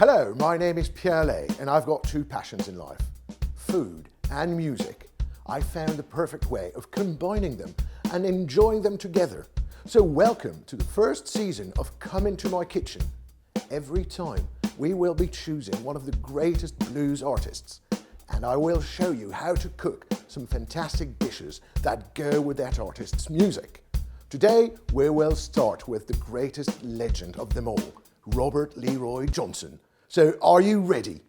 Hello, my name is Pierre Ley, and I've got two passions in life, food and music. I found the perfect way of combining them and enjoying them together. So welcome to the first season of Come Into My Kitchen. Every time we will be choosing one of the greatest blues artists, and I will show you how to cook some fantastic dishes that go with that artist's music. Today we will start with the greatest legend of them all, Robert Leroy Johnson. So are you ready?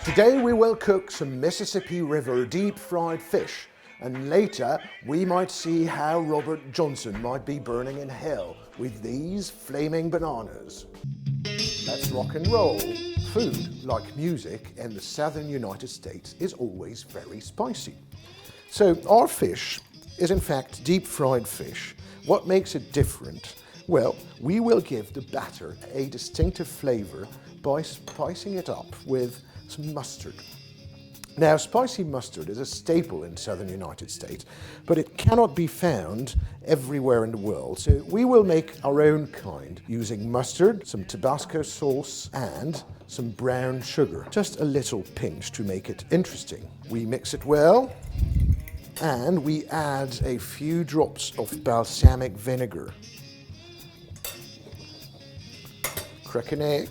Today we will cook some Mississippi River deep-fried fish, and later we might see how Robert Johnson might be burning in hell with these flaming bananas. Let's rock and roll. Food, like music in the southern United States, is always very spicy. So our fish is in fact deep-fried fish. What makes it different? Well, we will give the batter a distinctive flavor by spicing it up with some mustard. Now, spicy mustard is a staple in southern United States, but it cannot be found everywhere in the world. So we will make our own kind using mustard, some Tabasco sauce, and some brown sugar. Just a little pinch to make it interesting. We mix it well, and we add a few drops of balsamic vinegar. Crack an egg.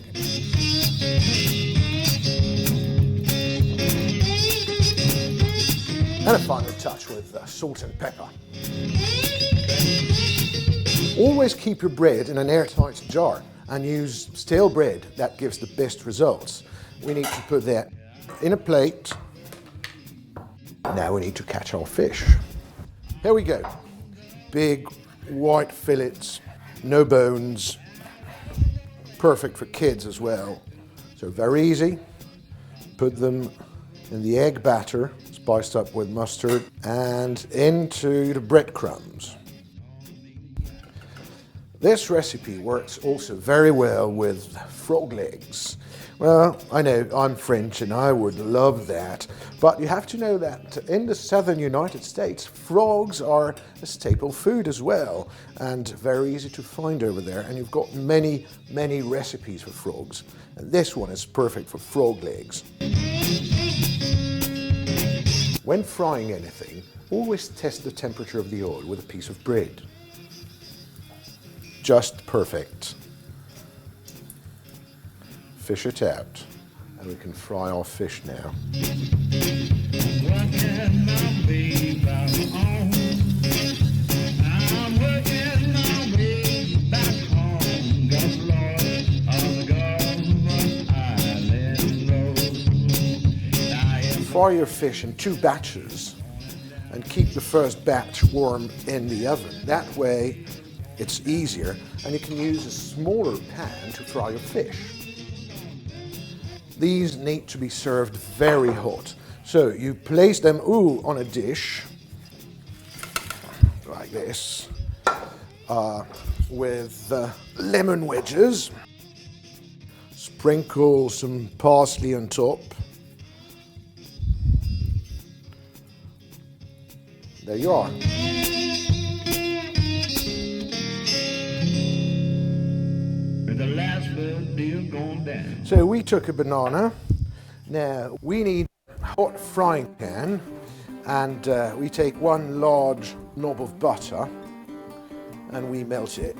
And a final touch with salt and pepper. Always keep your bread in an airtight jar and use stale bread. That gives the best results. We need to put that in a plate. Now we need to catch our fish. Here we go. Big white fillets, no bones. Perfect for kids as well. So very easy. Put them in the egg batter, spiced up with mustard, and into the breadcrumbs. This recipe works also very well with frog legs. Well, I know I'm French and I would love that, but you have to know that in the southern United States, frogs are a staple food as well, and very easy to find over there, and you've got many, many recipes for frogs, and this one is perfect for frog legs. When frying anything, always test the temperature of the oil with a piece of bread. Just perfect. Fish it out, and we can fry our fish now. Fry your fish in two batches and keep the first batch warm in the oven. That way it's easier, and you can use a smaller pan to fry your fish. These need to be served very hot. So you place them on a dish like this with lemon wedges. Sprinkle some parsley on top. There you are. So we took a banana. Now we need a hot frying pan, and we take one large knob of butter and we melt it.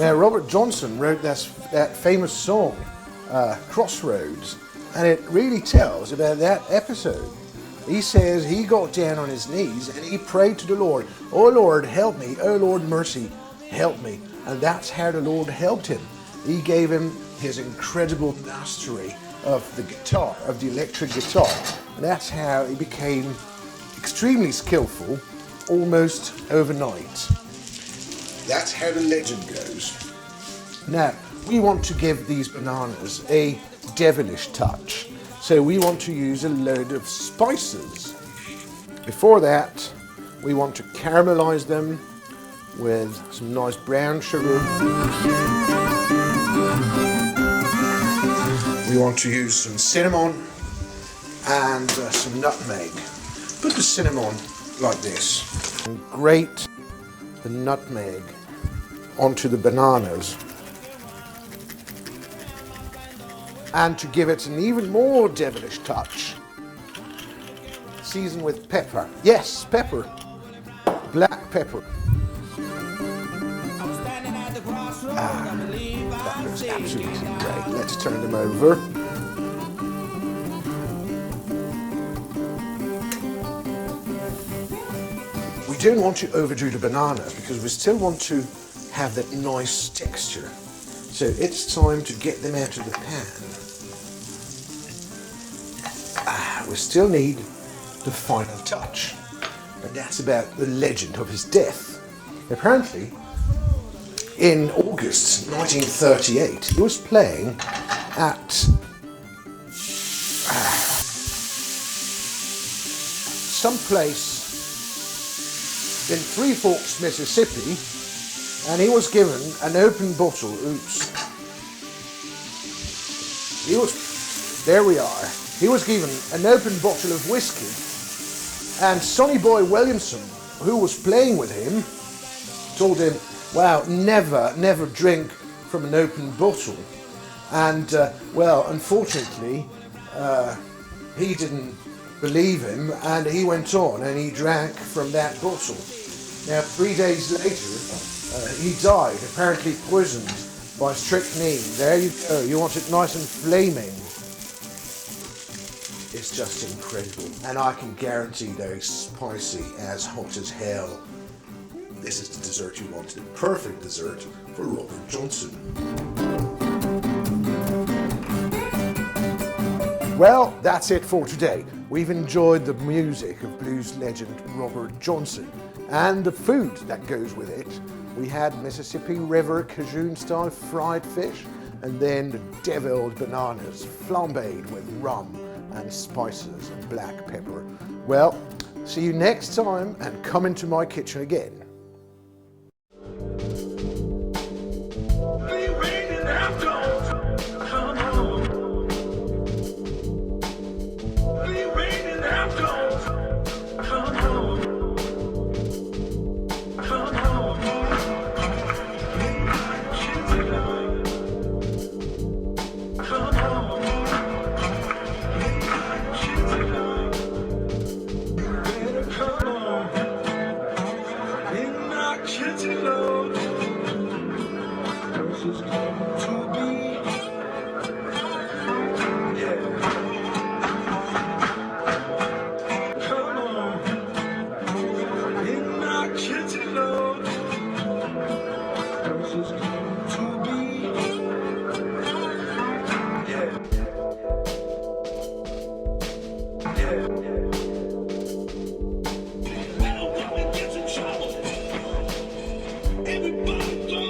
Now, Robert Johnson wrote that famous song, Crossroads, and it really tells about that episode. He says he got down on his knees and he prayed to the Lord, "Oh Lord, help me. Oh Lord, mercy, help me." And that's how the Lord helped him. He gave him his incredible mastery of the guitar, of the electric guitar. And that's how he became extremely skillful almost overnight. That's how the legend goes. Now, we want to give these bananas a devilish touch. So we want to use a load of spices. Before that, we want to caramelize them with some nice brown sugar. We want to use some cinnamon and some nutmeg. Put the cinnamon like this and grate the nutmeg onto the bananas. And to give it an even more devilish touch, season with pepper. Yes, pepper. Black pepper. That looks absolutely great. Let's turn them over. We don't want to overdo the banana because we still want to have that nice texture. So it's time to get them out of the pan. We still need the final touch, and that's about the legend of his death. Apparently, in August 1938, he was playing at some place in Three Forks, Mississippi, and he was given an open bottle. There we are. He was given an open bottle of whiskey, and Sonny Boy Williamson, who was playing with him, told him, wow, never drink from an open bottle. And, well, unfortunately, he didn't believe him, and he went on and he drank from that bottle. Now, 3 days later, he died, apparently poisoned by strychnine. There you go, you want it nice and flaming. It's just incredible, and I can guarantee they're spicy, as hot as hell. This is the dessert you wanted, the perfect dessert for Robert Johnson. Well, that's it for today. We've enjoyed the music of blues legend Robert Johnson and the food that goes with it. We had Mississippi River Cajun-style fried fish, and then the deviled bananas flambéed with rum and spices and black pepper. Well, see you next time, and come into my kitchen again. Everybody